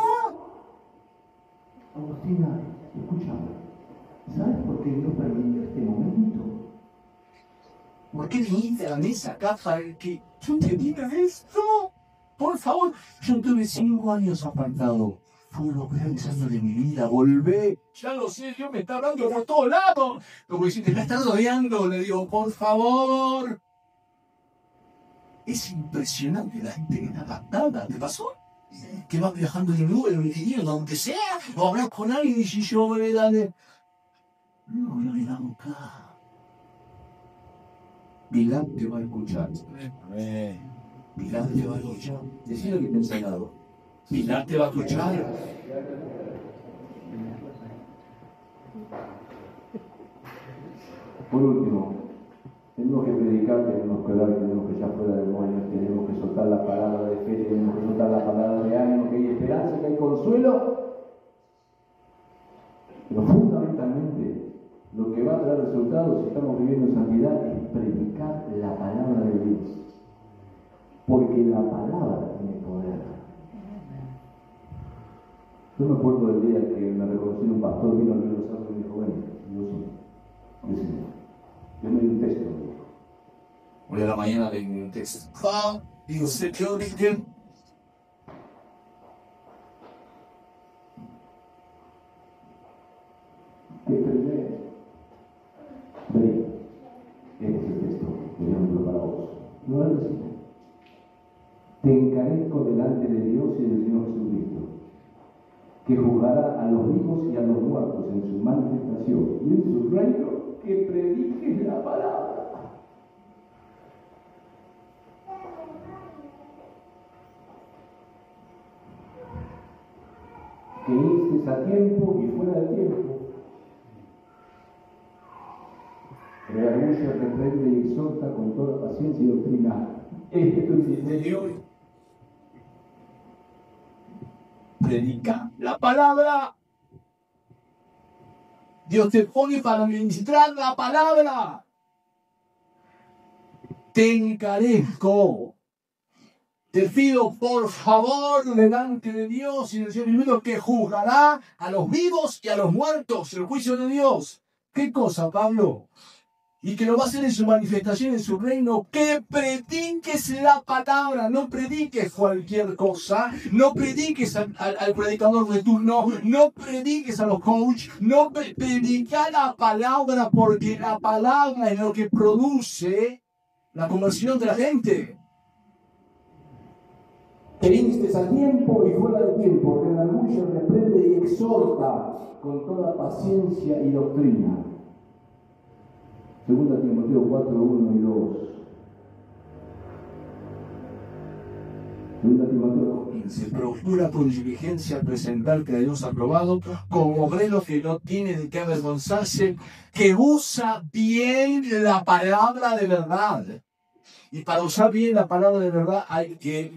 Agustina, escúchame. ¿Sabes por qué Dios permitió este momento? ¿Por qué viniste a la mesa acá para que yo te diga esto? Por favor, yo tuve 5 años apartado. Fue lo peor examen de mi vida. Volvé. Ya lo sé, Dios me está hablando por todos lados. Como si te la estás rodeando, le digo, por favor. Es impresionante la gente que está apartada. ¿Te pasó? Que vas viajando de nuevo, en donde sea, o hablas con alguien y si yo me dale. No, no le damos acá. Pilar te va a escuchar. Pilar te va a escuchar. Decí lo que te he enseñado. Pilar te va a escuchar. Por último, tenemos que predicar, tenemos que orar, tenemos que echar fuera demonios, tenemos que soltar la palabra de fe, tenemos que soltar la palabra de ánimo, que hay esperanza, que hay consuelo. Pero fundamentalmente, lo que va a traer resultados si estamos viviendo en santidad es predicar la palabra de Dios. Porque la palabra tiene poder. Yo me acuerdo del día que me reconoció un pastor, vino al Río de los Santos y me dijo, ven, yo sí, decime. Yo me di un texto, me dijo. Hoy a la mañana leí un texto. Digo, Señor, ¿qué? ¿Qué crees? Ve, este es el texto que Dios me para vos. No es así. Te encarezco delante de Dios y del Señor Jesucristo, que juzgará a los vivos y a los muertos en su manifestación y en su reino, que prediques la palabra. Que instes a tiempo y fuera de tiempo. Reanuncia, reprende y exhorta con toda paciencia y doctrina. Este es tu ministerio. Predica la palabra. Dios te pone para ministrar la palabra. Te encarezco. Te pido por favor delante de Dios y del Señor que juzgará a los vivos y a los muertos, el juicio de Dios. ¿Qué cosa, Pablo? Y que lo va a hacer en su manifestación, en su reino, que prediques la palabra, no prediques cualquier cosa, no prediques al predicador de turno, no prediques a los coaches, no predica la palabra, porque la palabra es lo que produce la conversión de la gente. Que instes a tiempo y fuera de tiempo, redarguye, reprende y exhorta con toda paciencia y doctrina. 2 Timoteo 4, 1 y 2. 2 Timoteo 15. Procura con diligencia presentarte a Dios aprobado, como obrero que no tiene de qué avergonzarse, que usa bien la palabra de verdad. Y para usar bien la palabra de verdad hay que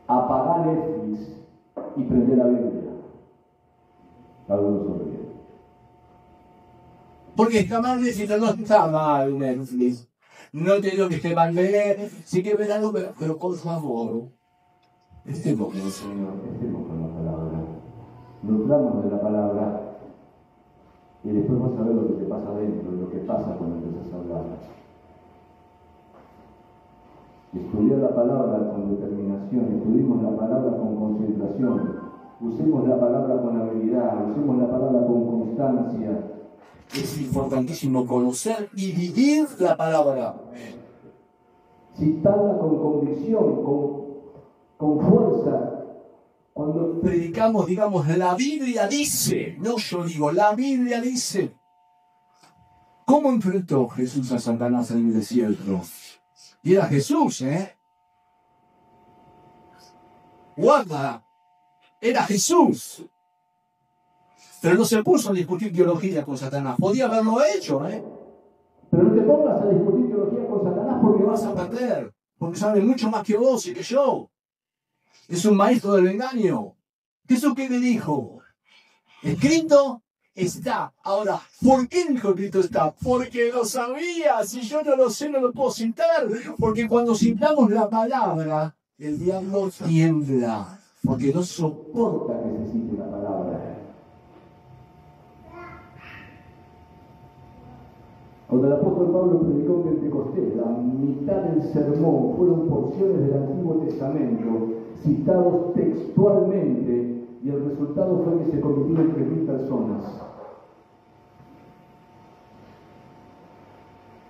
apagar Netflix y prender la Biblia. Algunos sonríen. Porque jamás necesita, no está mal Netflix. No te digo que esté mal leer, sí que ver algo, pero por favor, estemos con el Señor. Estemos con la palabra. Nutramos de la palabra y después vas a ver lo que te pasa adentro, lo que pasa cuando empiezas a hablar. Estudiar la palabra con determinación, estudiemos la palabra con concentración, usemos la palabra con habilidad, usemos la palabra con constancia. Es importantísimo conocer y vivir la palabra. Citarla con convicción, con fuerza. Cuando predicamos, digamos, la Biblia dice, no yo digo, la Biblia dice. ¿Cómo enfrentó Jesús a Satanás en el desierto? Y era Jesús, Guarda, era Jesús. Pero no se puso a discutir teología con Satanás. Podía haberlo hecho, Pero no te pongas a discutir teología con Satanás porque vas a perder. Porque sabe mucho más que vos y que yo. Es un maestro del engaño. ¿Eso qué le dijo? Escrito está. Ahora, ¿por qué dijo escrito está? Porque lo sabía. Si yo no lo sé, no lo puedo citar. Porque cuando citamos la palabra, el diablo tiembla. Porque no soporta que se cite la palabra. Cuando el apóstol Pablo predicó en Pentecostés, la mitad del sermón fueron porciones del Antiguo Testamento citados textualmente y el resultado fue que se convirtieron en 3.000 personas.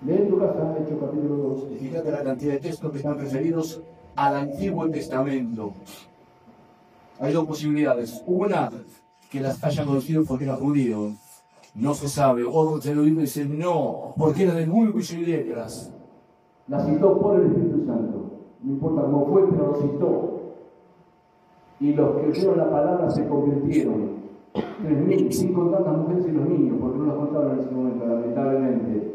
Lee en tu casa Hechos capítulo 2 y fíjate la cantidad de textos que están referidos al Antiguo Testamento. Hay dos posibilidades. Una, que las haya conocido porque era judío. No se sabe. Otro te lo dice y dice, no, porque era del vulgo y sin letras. La citó por el Espíritu Santo. No importa cómo fue, pero lo citó. Y los que oyeron la palabra se convirtieron. 3.000, sin contar las mujeres y los niños, porque no las contaron en ese momento, lamentablemente.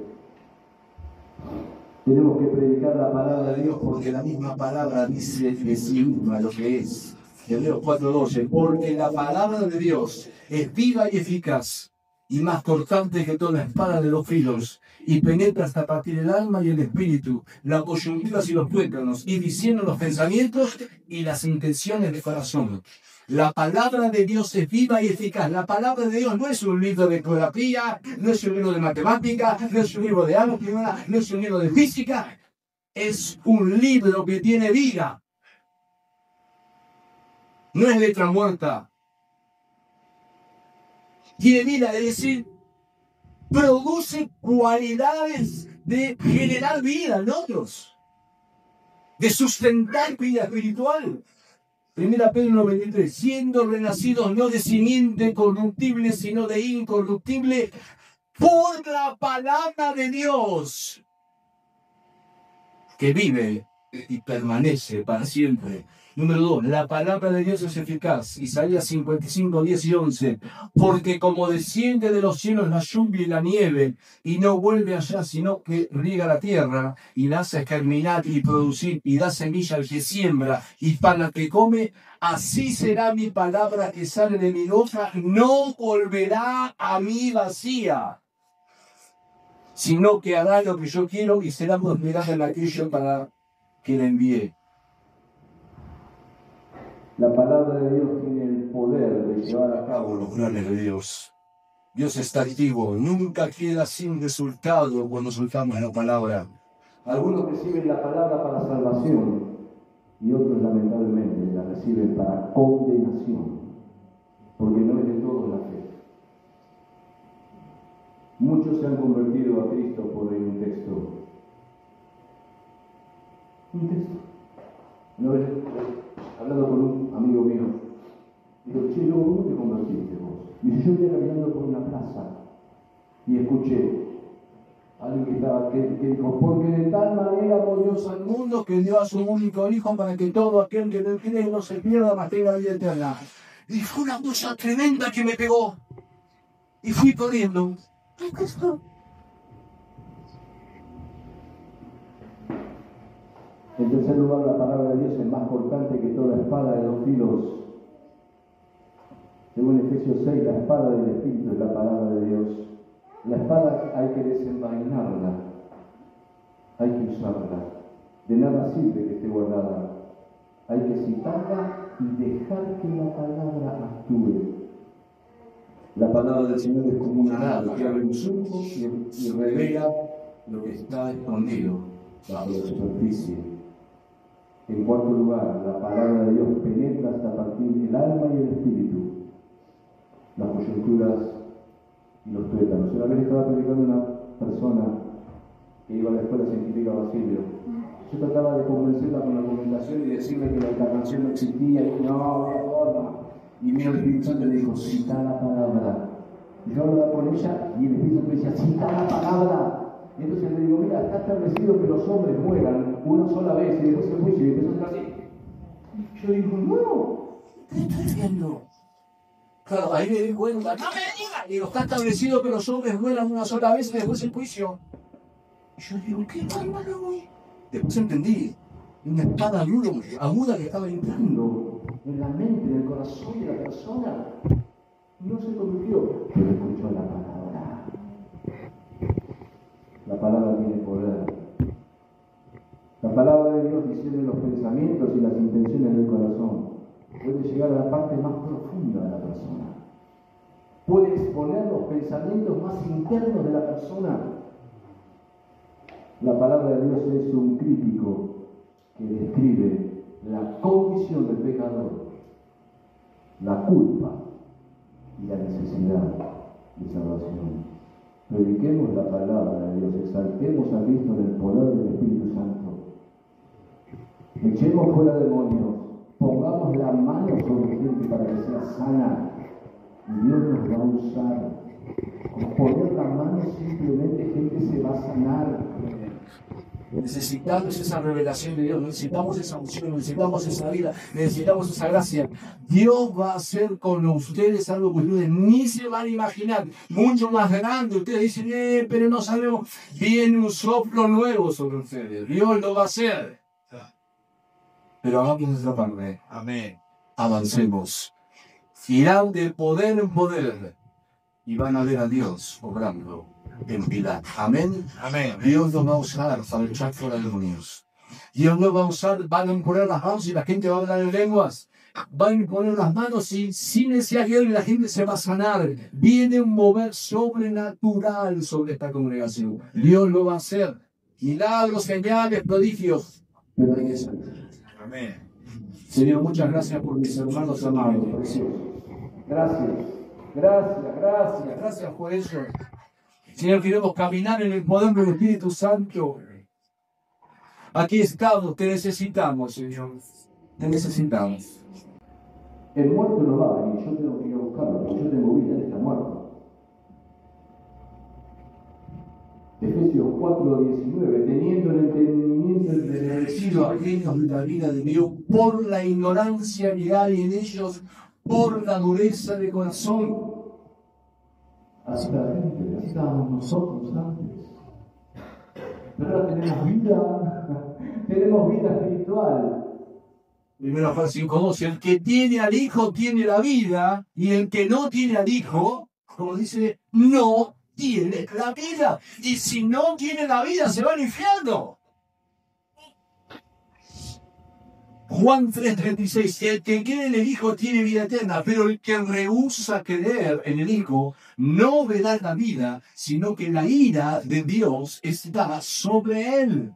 Tenemos que predicar la palabra de Dios porque la misma palabra dice de sí misma lo que es. Hebreos 4:12, porque la palabra de Dios es viva y eficaz y más cortante que toda espada de los filos, y penetra hasta partir el alma y el espíritu, las coyunturas y los tuétanos, y diciendo los pensamientos y las intenciones del corazón. La palabra de Dios es viva y eficaz. La palabra de Dios no es un libro de geografía, no es un libro de matemática, no es un libro de álgebra, no es un libro de física. Es un libro que tiene vida. No es letra muerta. Tiene vida, es decir, produce cualidades de generar vida en otros, de sustentar vida espiritual. 1 Pedro 93, siendo renacidos no de simiente corruptible, sino de incorruptible, por la palabra de Dios, que vive y permanece para siempre. Número 2, la palabra de Dios es eficaz. Isaías 55, 10 y 11. Porque como desciende de los cielos la lluvia y la nieve, y no vuelve allá, sino que riega la tierra, y la hace germinar y producir, y da semilla al que siembra, y para el que come, así será mi palabra que sale de mi boca, no volverá a mí vacía, sino que hará lo que yo quiero y será prosperada en aquello para que la envié. La palabra de Dios tiene el poder de llevar a cabo los planes de Dios. Dios está activo, nunca queda sin resultado cuando soltamos la palabra. Algunos reciben la palabra para salvación y otros lamentablemente la reciben para condenación, porque no es de todos la fe. Muchos se han convertido a Cristo por un texto. Un texto. Una vez, hablando con un amigo mío, digo, che, ¿cómo te convertiste vos? Dice, yo iba caminando por una plaza y escuché a alguien que dijo, porque de tal manera amó Dios al mundo que dio a su único hijo para que todo aquel que no cree no se pierda, mas tenga vida eterna. Y fue una cosa tremenda que me pegó. Y fui corriendo. En tercer lugar, la palabra de Dios es más cortante que toda espada de dos filos. Según Efesios 6, la espada del Espíritu es la palabra de Dios. La espada hay que desenvainarla, hay que usarla. De nada sirve que esté guardada. Hay que citarla y dejar que la palabra actúe. La palabra del Señor es como un arado que abre los ojos y revela lo que está escondido bajo la superficie. En cuarto lugar, la palabra de Dios penetra hasta partir el alma y el espíritu, las coyunturas y los tuétanos. Una vez estaba predicando una persona que iba a la escuela científica Basilio. Yo trataba de convencerla con la argumentación y decirle que la encarnación no existía y no había forma. Y mi Espíritu Santo le dijo, cita la palabra. Y yo hablaba con ella y el Espíritu Santo decía, cita la palabra. Y entonces le digo, mira, está establecido que los hombres mueran una sola vez y después se juicio y empezó a estar así. Yo digo, no, ¿qué estoy viendo? Claro, ahí me di cuenta, no me digas. Digo, está establecido que los hombres mueran una sola vez y después el juicio. Y yo digo, ¿qué bárbaro, güey? Después entendí, una espada aguda que estaba entrando en la mente, en el corazón de la persona. No se convirtió, pero escuchó la palabra. La palabra tiene poder. La palabra de Dios discierne los pensamientos y las intenciones del corazón. Puede llegar a la parte más profunda de la persona. Puede exponer los pensamientos más internos de la persona. La palabra de Dios es un crítico que describe la condición del pecador, la culpa y la necesidad de salvación. Prediquemos la palabra de Dios, exaltemos a Cristo en el poder del Espíritu Santo. Echemos fuera demonios, pongamos la mano sobre gente para que sea sana. Y Dios nos va a usar. Con poner la mano simplemente gente se va a sanar. Necesitamos esa revelación de Dios, necesitamos esa unción, necesitamos esa vida, necesitamos esa gracia. Dios va a hacer con ustedes algo que ustedes ni se van a imaginar, mucho más grande. Ustedes dicen, pero no sabemos. Viene un soplo nuevo sobre ustedes. Dios lo va a hacer. Pero hagamos nuestra parte. Amén. Avancemos. Irán de poder en poder. y van a ver a Dios obrando en Pilar. Amén. Amén. Dios nos va a usar para echar fuera demonios. Dios nos va a usar, van a imponer las manos y la gente va a hablar en lenguas. Van a imponer las manos y sin ese ayuno la gente se va a sanar. Viene un mover sobrenatural sobre esta congregación. Dios lo va a hacer. Milagros, señales, prodigios. Pero hay que salir. Amén. Señor, muchas gracias por mis hermanos amados. Gracias, gracias por eso. Señor, queremos caminar en el poder del Espíritu Santo. Aquí estamos, te necesitamos, Señor. Te necesitamos. El muerto no va a venir, yo tengo que ir a buscarlo, porque yo tengo vida, él está muerto. Efesios 4:19, teniendo el entendimiento Entenebrecido a aquellos de la vida de Dios por la ignorancia legal y en ellos por la dureza de corazón. Así la gente, así estábamos nosotros antes. Pero ahora tenemos vida espiritual. Primero Juan 5:12, el que tiene al Hijo tiene la vida, y el que no tiene al Hijo, como dice, no tiene la vida. Y si no tiene la vida, se va al infierno. Juan 3:36, el que cree en el Hijo tiene vida eterna, pero el que rehúsa creer en el Hijo no verá la vida, sino que la ira de Dios está sobre él.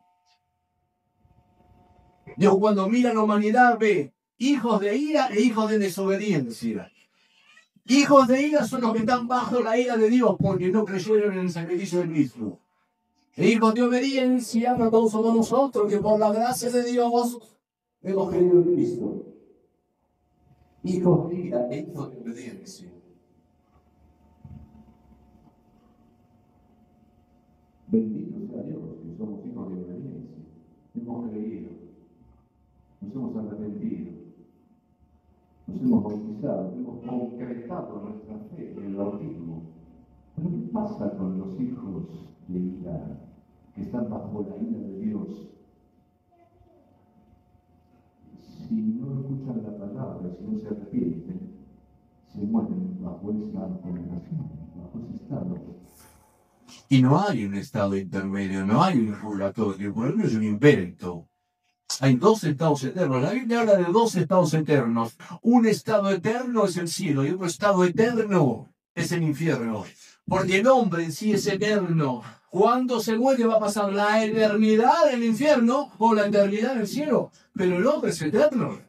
Dios cuando mira a la humanidad ve hijos de ira e hijos de desobediencia. Hijos de ira son los que están bajo la ira de Dios porque no creyeron en el sacrificio del mismo. E hijos de obediencia no todos somos nosotros que por la gracia de Dios hemos creído en Cristo. Hijos de ira e hijos de obediencia. Bendito sea Dios, que somos hijos de obediencia. Hemos creído, nos hemos arrepentido, nos hemos bautizado, hemos concretado nuestra fe en el bautismo. Pero ¿qué pasa con los hijos de ira que están bajo la ira de Dios? Si no escuchan la palabra, si no se arrepienten, se mueren bajo esa condenación, bajo ese estado. Y no hay un estado intermedio, no hay un purgatorio, porque es un invento. Hay dos estados eternos. La Biblia habla de dos estados eternos. Un estado eterno es el cielo y otro estado eterno es el infierno. Porque el hombre en sí es eterno. Cuando se muere va a pasar la eternidad en el infierno o la eternidad en el cielo. Pero el hombre es eterno.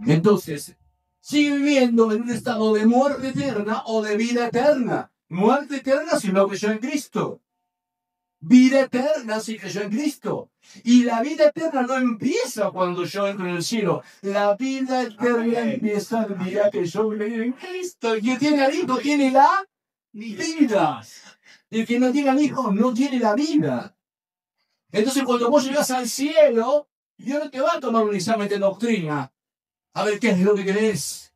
Entonces, sigue viviendo en un estado de muerte eterna o de vida eterna. Muerte eterna si no creyó en Cristo. Vida eterna si creyó en Cristo. Y la vida eterna no empieza cuando yo entro en el cielo. La vida eterna empieza el día que yo creí en Cristo. El que tiene al Hijo tiene la vida. El que no tiene al Hijo no tiene la vida. Entonces cuando vos llegas al cielo, Dios no te va a tomar un examen de doctrina. A ver qué es lo que crees.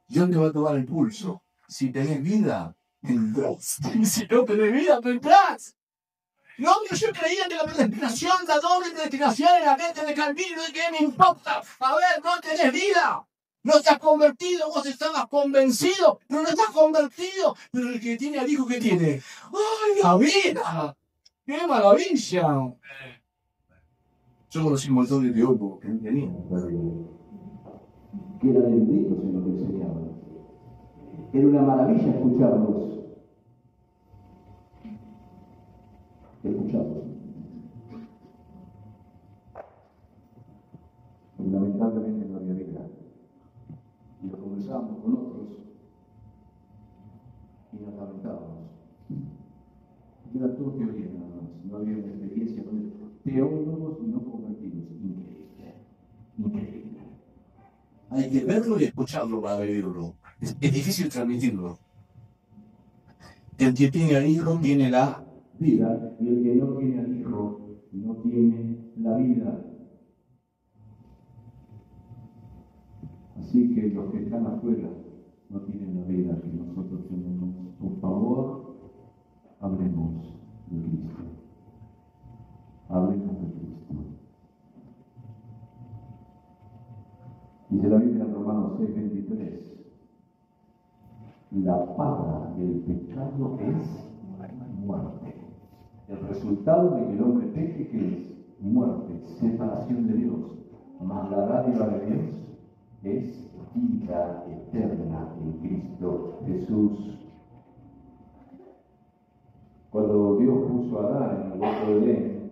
Dios te va a tomar el pulso. Si tenés vida, entras. Y si no tenés vida, no entras. No, yo creía que la predestinación, la doble predestinación en la mente de Calvino, ¿y qué me importa? A ver, no tenés vida. No estás convertido, vos estabas convencido, pero no estás convertido. Pero el que tiene al Hijo, ¿qué tiene? ¡Ay, la vida! ¡Qué maravilla! Yo conocí un montón de teólogos que no tenían la vida. Que eran eruditos en lo que enseñaban. Era una maravilla escucharlos. Escucharlos. Lamentablemente no había vida. Y lo conversábamos con otros y nos lamentábamos. Era todo teoría nada más. No había una experiencia con él. Teólogos no convertidos. Increíble. Increíble. Hay que verlo y escucharlo para vivirlo. Es difícil transmitirlo. El que tiene al Hijo tiene la vida, y el que no tiene al Hijo no tiene la vida. Así que los que están afuera no tienen la vida que nosotros tenemos. Por favor, hablemos de Cristo. Hablemos de Cristo. Dice la Biblia en Romanos 6:23, la paga del pecado es muerte. El resultado de que el hombre peque, ¿qué es? Muerte, separación de Dios. Mas la dádiva de Dios es vida eterna en Cristo Jesús. Cuando Dios puso a Adán en el huerto de Edén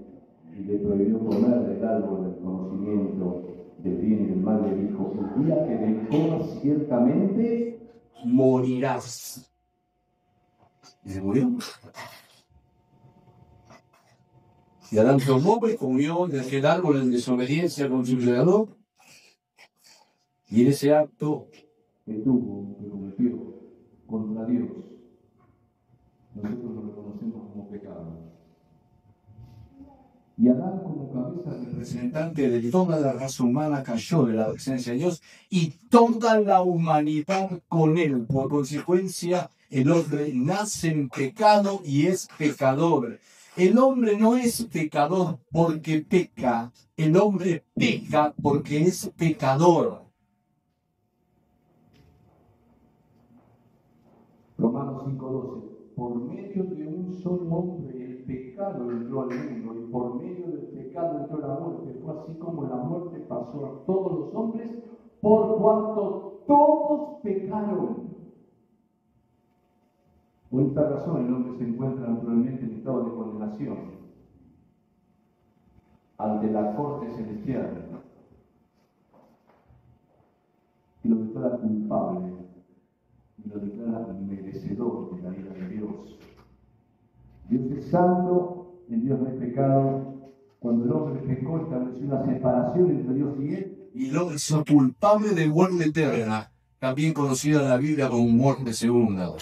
y le prohibió comer del árbol del conocimiento del bien y del mal, le dijo: el día que de comas ciertamente morirás. Y se murió. Y Adán tomó y comió de aquel árbol en desobediencia con su creador. Y en ese acto que tuvo, que cometió contra Dios, nosotros lo reconocemos como pecado. Y Adán, como cabeza representante de toda la raza humana, cayó de la presencia de Dios y toda la humanidad con él. Por consecuencia, el hombre nace en pecado y es pecador. El hombre no es pecador porque peca, el hombre peca porque es pecador. Romanos 5:12, por medio de un solo hombre el pecado entró al mundo, y por medio del pecado entró la muerte. Fue así como la muerte pasó a todos los hombres, por cuanto todos pecaron. Por esta razón el hombre se encuentra naturalmente en estado de condenación ante la corte celestial, y lo declara culpable y lo declara merecedor de la ira de Dios. Dios es santo, en Dios no hay pecado. Cuando el hombre pecó, estableció una separación entre Dios y él, y lo hizo culpable de muerte eterna, también conocida en la Biblia como muerte segunda.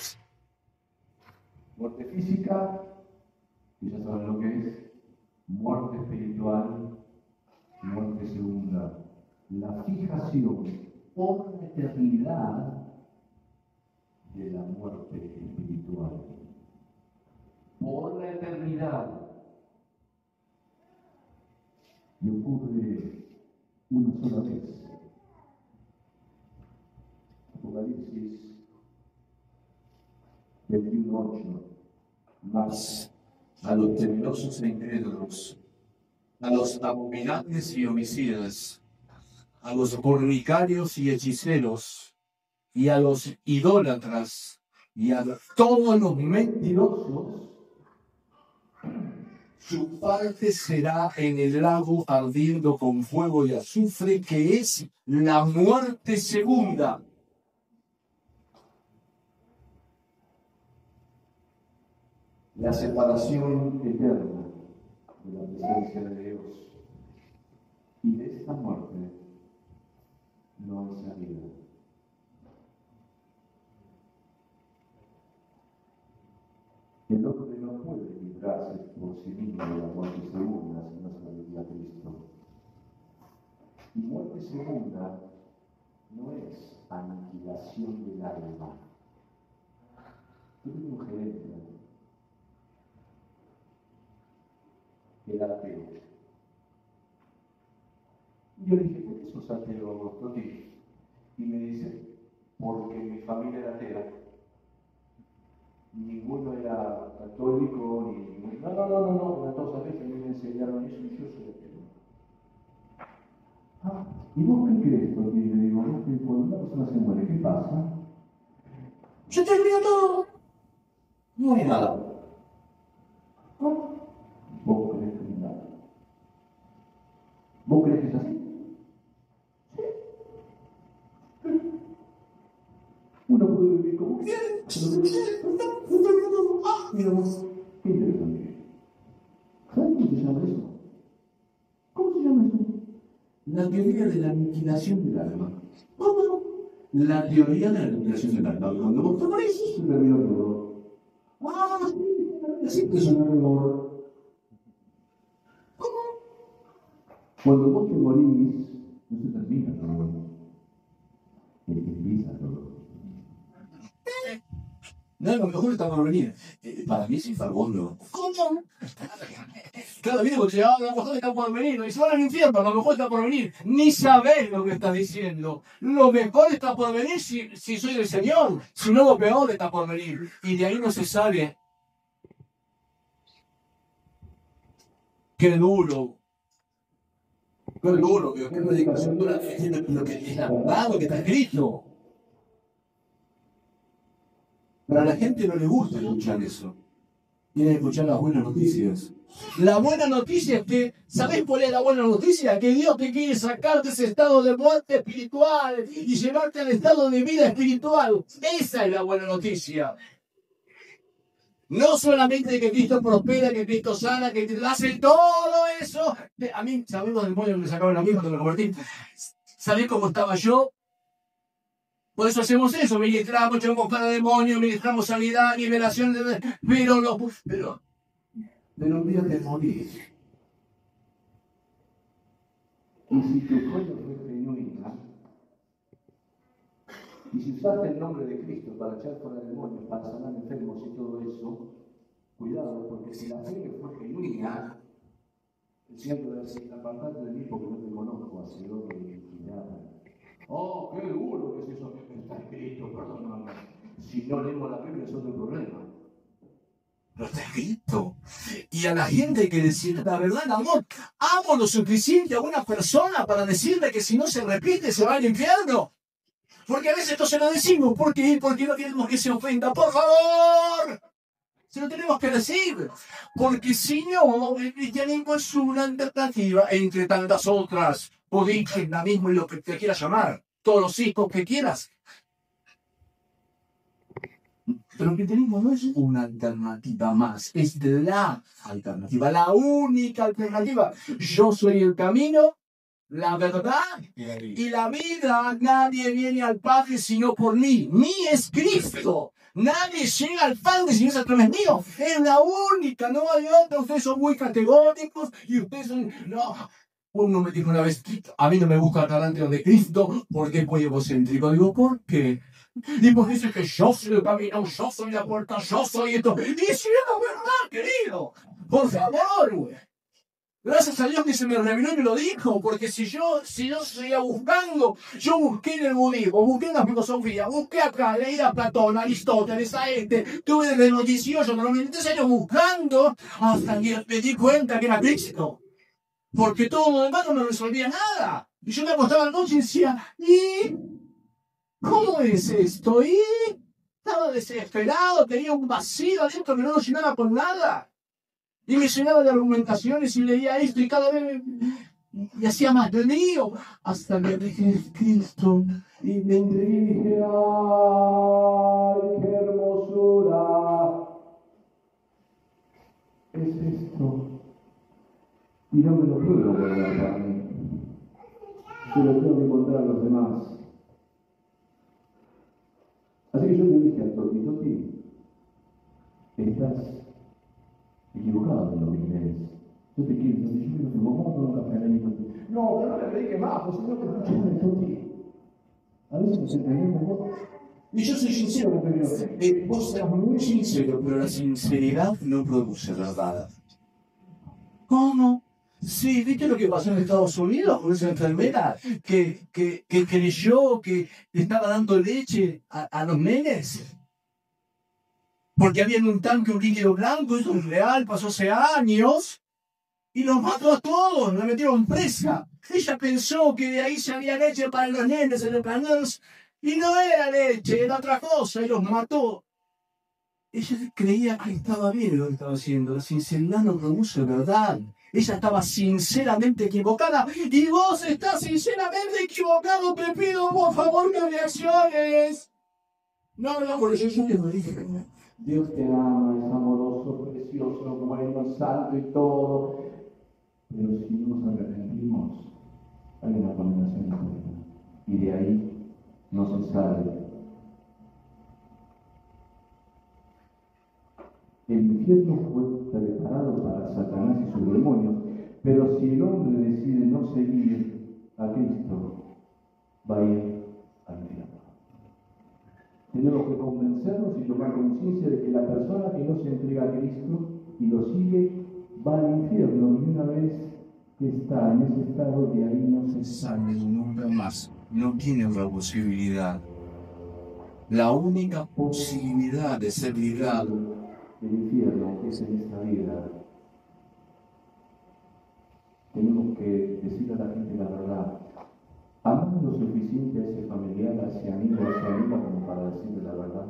muerte física, y ya saben lo que es, muerte espiritual, muerte segunda, la fijación por la eternidad de la muerte espiritual. Por la eternidad. Y ocurre una sola vez. Apocalipsis 21:8. Mas a los temerosos e incrédulos, a los abominables y homicidas, a los fornicarios y hechiceros, y a los idólatras, y a todos los mentirosos, su parte será en el lago ardiendo con fuego y azufre, que es la muerte segunda. La separación eterna de la presencia de Dios. Y de esta muerte no hay salida. El hombre no puede librarse por sí mismo de la muerte segunda si no se la libra Cristo. Y muerte segunda no es aniquilación del alma. Yo tengo un gerente que era ateo. Y yo le dije: ¿por qué sos ateo, Toti? Y me dice: porque mi familia era atea. Ninguno era católico, ni... No, eran todos ateos, que a mí me enseñaron eso y yo soy ateo. Ah, ¿y vos qué crees, Toti? Y le digo: es que cuando una persona se muere, ¿qué pasa? ¡Se terminó todo! No hay nada. ¿Cómo? ¿Vos crees que no hay nada? ¿Vos crees que es así? Uno puede vivir como quiere, mira vos, qué interesante. ¿Sabes cómo se llama eso? ¿Cómo se llama eso? La teoría de la aniquilación del alma. ¿Cómo no? La teoría de la aniquilación del alma. Cuando vos te morís, se terminó todo. Ah, sí, así que es un error. ¿Cómo? Cuando vos te morís, no se termina todo. Empieza todo. No, lo mejor está por venir. Para mí sí fue bueno. ¿Cómo? Claro, viene porque a lo mejor está por venir. Y se van al infierno, a lo mejor está por venir. Ni sabés lo que está diciendo. Lo mejor está por venir si soy del Señor. Si no, lo peor está por venir. Y de ahí no se sale. Qué duro. Qué duro. Qué predicación dura. Lo que es la verdad, lo que está escrito. Pero a la gente no le gusta escuchar eso. Tienen que escuchar las buenas noticias. La buena noticia es que, ¿sabés cuál es la buena noticia? Que Dios te quiere sacar de ese estado de muerte espiritual y llevarte al estado de vida espiritual. Esa es la buena noticia. No solamente que Cristo prospera, que Cristo sana, que te hace todo eso. A mí, ¿sabés los demonios que me sacaron a mí cuando me convertí? ¿Sabés cómo estaba yo? Por eso hacemos eso, ministramos, echamos para demonios, ministramos sanidad, liberación, pero un día te morís. Y si tu fe fue genuina, y si usaste el nombre de Cristo para echar fuera demonios, para sanar enfermos y todo eso, cuidado, porque si la fe fue genuina, el Señor puede decir, apartate de mí porque no te conozco, hacedor de iniquidad. Oh, qué duro que es eso. Está escrito, perdón. Si no leemos la Biblia es otro problema. No está escrito. Y a la gente hay que decirle la verdad, el amor. Amo lo suficiente a una persona para decirle que si no se repite se va al infierno. Porque a veces esto se lo decimos. ¿Por qué? Porque no queremos que se ofenda. ¡Por favor! Se lo tenemos que decir. Porque si no, el cristianismo es una alternativa entre tantas otras. O cristianismo y lo que te quieras llamar. Todos los hijos que quieras. Pero el cristianismo no es una alternativa más. Es la alternativa. La única alternativa. Yo soy el camino, la verdad y la vida. Nadie viene al Padre sino por mí. Mí es Cristo. Nadie llega al Padre si no es a través mío. Es la única, no hay otra. Ustedes son muy categóricos y ustedes son... No. Uno me dijo una vez, a mí no me gusta el talante de Cristo porque es muy egocéntrico. Digo, ¿por qué? Y pues dice que yo soy el camino, yo soy la puerta, yo soy esto. Y si es la verdad, querido. Por favor, güey. Gracias a Dios que se me reveló y me lo dijo, porque si yo seguía buscando, yo busqué en el budismo, busqué en la filosofía, busqué acá, leí a Platón, a Aristóteles, a tuve desde los 18, los 23 años buscando, hasta que me di cuenta que era Cristo. Porque todo lo demás no me resolvía nada. Y yo me acostaba la noche y decía, ¿y cómo es esto? Y estaba desesperado, tenía un vacío adentro que no lo llenaba con nada. Y me llenaba de argumentaciones y leía esto y cada vez me hacía más lío. Hasta que dije, Cristo, y me entregué y dije, ¡ay, qué hermosura! Es esto. Y no me lo puedo guardar para mí. Yo lo tengo que encontrar a los demás. Así que yo le dije a Toti, estás equivocado en lo que crees. Yo te quiero, yo quiero que vamos a tomar un café ahí, Toti. No, pero no le predique más, pues si no te escuchas, Toti. A veces nos entendemos vos. Y yo soy sincero con que vos seas muy sincero, pero la sinceridad no produce verdad. ¿Cómo? Sí, ¿viste lo que pasó en Estados Unidos con esa enfermera que creyó que estaba dando leche a los nenes? Porque había en un tanque un líquido blanco, eso es real, pasó hace años, y los mató a todos, la metieron presa. Ella pensó que de ahí se había leche para los nenes en los canales, y no era leche, era otra cosa, y los mató. Ella creía que estaba bien lo que estaba haciendo, la sinceridad no produce verdad. Ella estaba sinceramente equivocada y vos estás sinceramente equivocado. Te pido por favor que reacciones. No, porque yo te dije. Dios te ama, es amoroso, precioso, bueno, santo y todo. Pero si no nos arrepentimos, hay una condenación eterna. Y de ahí no se sale. El infierno fue preparado para Satanás y sus demonios, pero si el hombre decide no seguir a Cristo, va a ir al infierno. Tenemos que convencernos y tomar conciencia de que la persona que no se entrega a Cristo y lo sigue va al infierno, y una vez que está en ese estado, de ahí no se Sale nunca más. No tiene otra posibilidad. La única posibilidad de ser librado del infierno es en esta vida. Tenemos que decir a la gente la verdad. ¿Amamos lo suficiente a ese familiar, a ese amigo, a esa amiga como para decirle la verdad?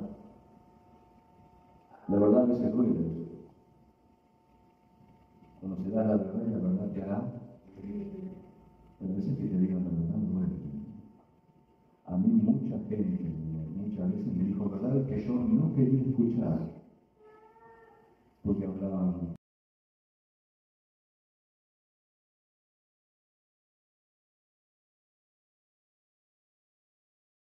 La verdad a veces duele. Conocerás la verdad y la verdad te hará. Pero a veces que te digan la verdad duele. A mí mucha gente, muchas veces me dijo verdades que yo no quería escuchar, porque hablaban